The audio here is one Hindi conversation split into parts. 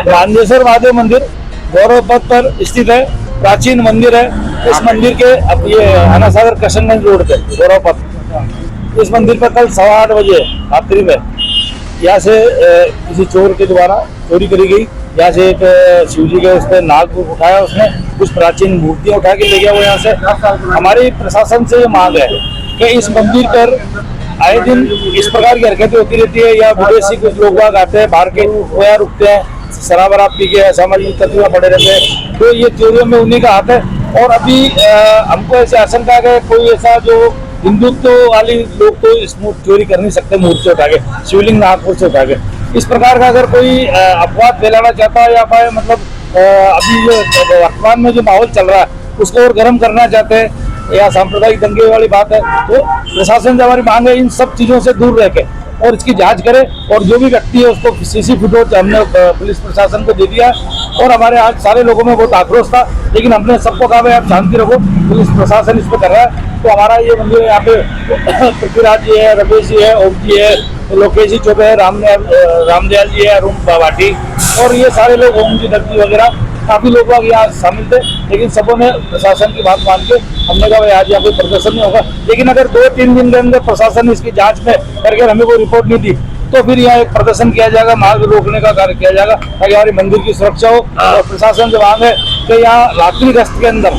मांदेश्वर महादेव मंदिर गौरव पथ पर स्थित है, प्राचीन मंदिर है। इस मंदिर के अब ये आनासागर किशनगंज रोड पे गौरव पथ, इस मंदिर पर कल 8:15 बजे रात्रि में यहाँ से किसी चोर के द्वारा चोरी करी गई। यहाँ से एक शिव जी के उस पर नाग उठाया, उसने कुछ प्राचीन मूर्तियां उठा के ले गया वो यहाँ से। हमारी प्रशासन से ये मांग है कि इस मंदिर पर आए दिन इस प्रकार की हरकतें होती रहती है, या विदेशी कुछ लोग बाग आते हैं बाहर के, वो यहाँ रुकते हैं, शराब वराब पी के सामाजिक तत्व पड़े रहते हैं, तो ये चोरियों में उन्हीं का हाथ है। और अभी हमको ऐसी आशंका है कोई ऐसा जो हिंदुत्व वाली लोग तो इस चोरी कर नहीं सकते मूर्ति उठा के, शिवलिंग नागपुर से उठा के। इस प्रकार का अगर कोई अपवाद फैलाना चाहता है या फिर मतलब अभी जो वर्तमान में जो माहौल चल रहा है उसको और गर्म करना चाहते हैं या सांप्रदायिक दंगे वाली बात है, तो प्रशासन से हमारी मांग है इन सब चीजों से दूर रह के और इसकी जांच करे, और जो भी व्यक्ति है उसको सीसी फुटेज हमने पुलिस प्रशासन को दे दिया। और हमारे आज सारे लोगों में बहुत आक्रोश था, लेकिन हमने सबको कहा भाई आप शांति रखो, पुलिस प्रशासन इस पर कर रहा है। तो हमारा ये मंदिर यहाँ पे पृथ्वीराज जी है, रमेश जी है, ओम जी है, लोकेश जी चौबे है, रामदयाल जी है, अरुण बावाटी, और ये सारे लोग, ओम जी दर्जी वगैरह काफी लोग यहाँ शामिल थे। लेकिन सबों ने प्रशासन की बात मान के हमने कहा भाई आज यहाँ कोई प्रदर्शन नहीं होगा। लेकिन अगर 2-3 दिन के अंदर प्रशासन इसकी जांच में करके हमें कोई रिपोर्ट नहीं दी तो फिर यहाँ एक प्रदर्शन किया जाएगा, मार्ग रोकने का कार्य किया जाएगा ताकि हमारी मंदिर की सुरक्षा हो। और प्रशासन से मांग है कि यहाँ रात्रि गश्त के अंदर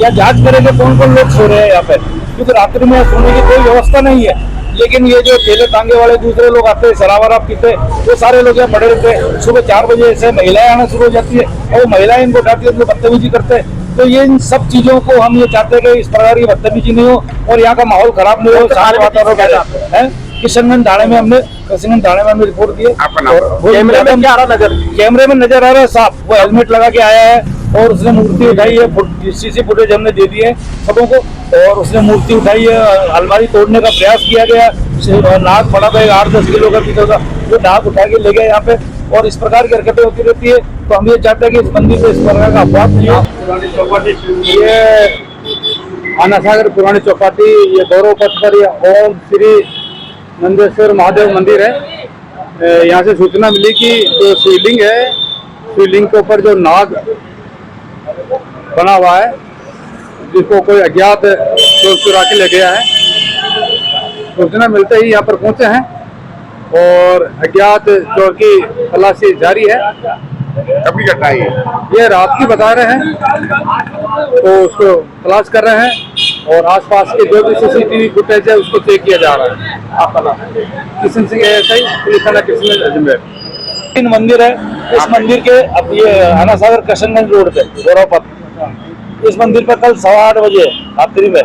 या जांच करेंगे कौन कौन लोग सो रहे हैं यहाँ पे, क्योंकि रात्रि में सोने की कोई व्यवस्था नहीं है। लेकिन ये जो ठेले तांगे वाले दूसरे लोग आते हैं, शराब वराब पीते, वो सारे लोग यहाँ पड़े रहते हैं। सुबह 4 बजे से महिलाएं आना शुरू हो जाती है और वो महिलाएं इनको उठाती है, उनको बदतमीजी करते हैं। तो ये इन सब चीजों को हम ये चाहते हैं कि इस प्रकार की बदतमीजी नहीं हो और यहाँ का माहौल खराब नहीं हो, शांत वातावरण है। किशनगंज थाने में हमने रिपोर्ट दी है। कैमरे में नजर आ रहा है साफ, वो हेलमेट लगा के आया है और उसने मूर्ति उठाई है, सीसी फुटेज हमने दे दी है सबों को, और उसने मूर्ति उठाई है, अलमारी तोड़ने का प्रयास किया गया, नाग पड़ा था 8-10 किलो का पीछे का, वो नाग उठा के ले गए यहाँ पे, और इस प्रकार की हरकतें होती रहती है। तो हम ये चाहते हैं कि इस मंदिर पे इस प्रकार का अपवाद नहीं हो। ये आनासागर पुरानी चौपाटी, ये गौरव पथ पर ओम श्री नंदेश्वर महादेव मंदिर है। यहाँ से सूचना मिली कि जो शिवलिंग है, शिवलिंग के ऊपर जो नाग बना हुआ है जिसको कोई अज्ञात चोर चुरा के ले गया है। सूचना मिलते ही यहाँ पर पहुंचे हैं और अज्ञात चोर की तलाशी जारी है। कभी घटना है ये रात की बता रहे हैं, तो उसको तलाश कर रहे हैं और आसपास के जो भी सीसीटीवी फुटेज है उसको चेक किया जा रहा है। आपका नाम? किशन सिंह एएसआई, पुलिस थाना किशनगंज अजमेर। तीन मंदिर है, इस मंदिर के अब ये आनासागर किशनगंज रोड पे गौरव पथ, इस मंदिर पर कल 8:15 बजे रात्रि में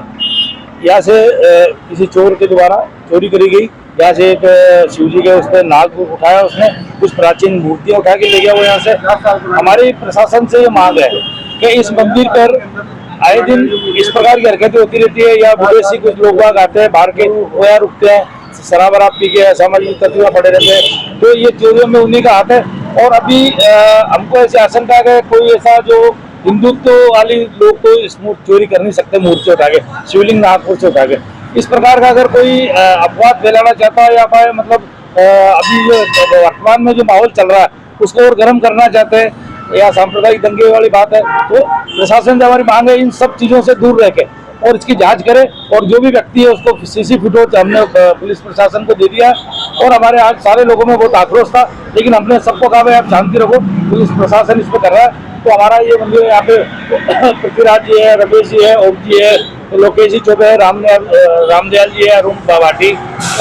यहाँ से किसी चोर के द्वारा चोरी करी गई। यहाँ से एक शिव जी के उस पर नाग उठाया, उसने कुछ प्राचीन मूर्तियां उठा के ले गया वो यहाँ से। हमारी प्रशासन से ये मांग है कि इस मंदिर पर आए दिन इस प्रकार की हरकतें होती रहती है, या विदेशी कुछ लोग बाग आते हैं बाहर के, वो यहाँ रुकते हैं, शराब वराब पी के सामाजिक तत्व पड़े रहते हैं, तो ये चोरियों में उन्हीं का हाथ है। और अभी हमको ऐसी आशंका है कोई ऐसा जो हिंदुत्व वाली लोग तो इस चोरी कर नहीं सकते मूर्ति उठा के, शिवलिंग नागपुर से उठा के। इस प्रकार का अगर कोई अपवाद फैलाना चाहता है या फिर मतलब अभी जो वर्तमान में जो माहौल चल रहा है उसको और गर्म करना चाहते हैं या सांप्रदायिक दंगे वाली बात है, तो प्रशासन से हमारी मांग है इन सब चीजों से दूर रह के और इसकी जांच करे, और जो भी व्यक्ति है उसको सीसी फुटेज हमने पुलिस प्रशासन को दे दिया। और हमारे आज सारे लोगों में बहुत आक्रोश था, लेकिन हमने सबको कहा भाई आप शांति रखो, पुलिस प्रशासन इस पर कर रहा है। तो हमारा ये मंदिर यहाँ पे पृथ्वीराज जी है, रमेश जी है, ओम जी है, लोकेश जी चौबे है, रामदयाल जी है, अरुण बावाटी,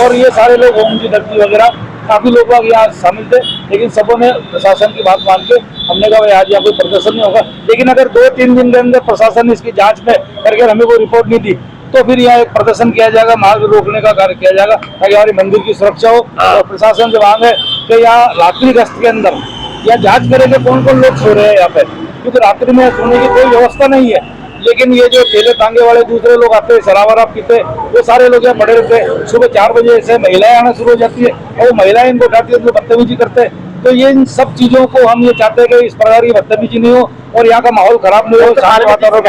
और ये सारे लोग, ओम जी दर्जी वगैरह काफी लोग यहाँ शामिल थे। लेकिन सबों ने प्रशासन की बात मान के हमने कहा भाई आज यहाँ कोई प्रदर्शन नहीं होगा। लेकिन अगर 2-3 दिन के अंदर प्रशासन इसकी जांच में करके हमें कोई रिपोर्ट नहीं दी तो फिर यहाँ एक प्रदर्शन किया जाएगा, मार्ग रोकने का कार्य किया जाएगा ताकि हमारी मंदिर की सुरक्षा हो। और प्रशासन से मांग है कि यहाँ रात्रि गश्त के अंदर या जांच करेंगे कौन कौन लोग सो रहे हैं यहाँ पे, क्योंकि रात्रि में सोने की कोई व्यवस्था नहीं है। लेकिन ये जो ठेले तांगे वाले दूसरे लोग आते हैं, शराब वराब पीते, वो सारे लोग यहाँ पड़े रहते हैं। सुबह 4 बजे से महिलाएं आना शुरू हो जाती है और वो महिलाएं इनको उठाती है, उनको बदतमीजी करते हैं। तो ये इन सब चीजों को हम ये चाहते हैं कि इस प्रकार की बदतमीजी नहीं हो और यहाँ का माहौल खराब नहीं हो, शांत वातावरण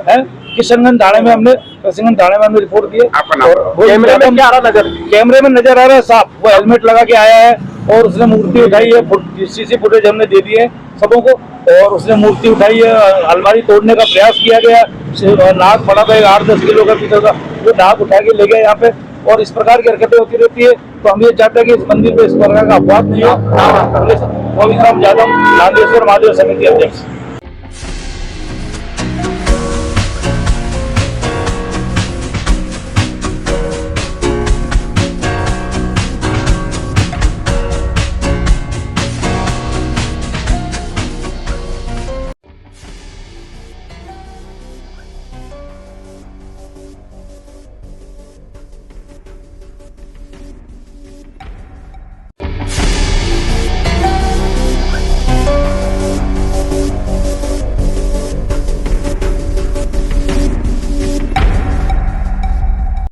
है। किशनगंज थाने में हमने रिपोर्ट दी है। कैमरे में नजर आ रहा है साफ, वो हेलमेट लगा के आया है और उसने मूर्ति उठाई है, सीसी फुटेज हमने दे दिए सबों को, और उसने मूर्ति उठाई है, अलमारी तोड़ने का प्रयास किया गया, नाग पड़ा था 8-10 किलो का पीछे का, वो नाग उठा के ले गया यहाँ पे, और इस प्रकार की हरकतें होती रहती है। तो हम ये चाहते हैं कि इस मंदिर पे इस प्रकार का अपवाद नहीं हो। गोविंद राम यादव, नागेश्वर महादेव समिति अध्यक्ष।